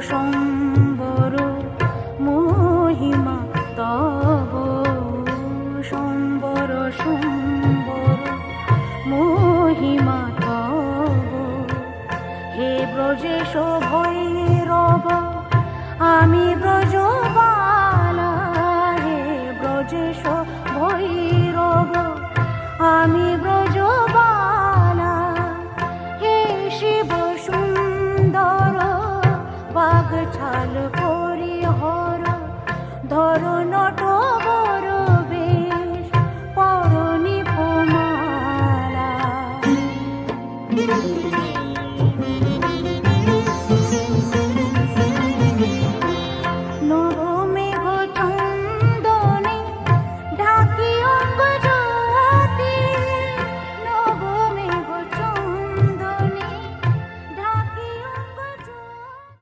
সম্বর মহিমা তব সম্বর সম্বর মহিমা তব হে ব্রজেশ ভৈরব আমি ব্রজবালা হে ব্রজেশ ভৈরব আমি ব্রজবালা হে শিব সুন্দর বাঘ ছাল পরিহর ধর নট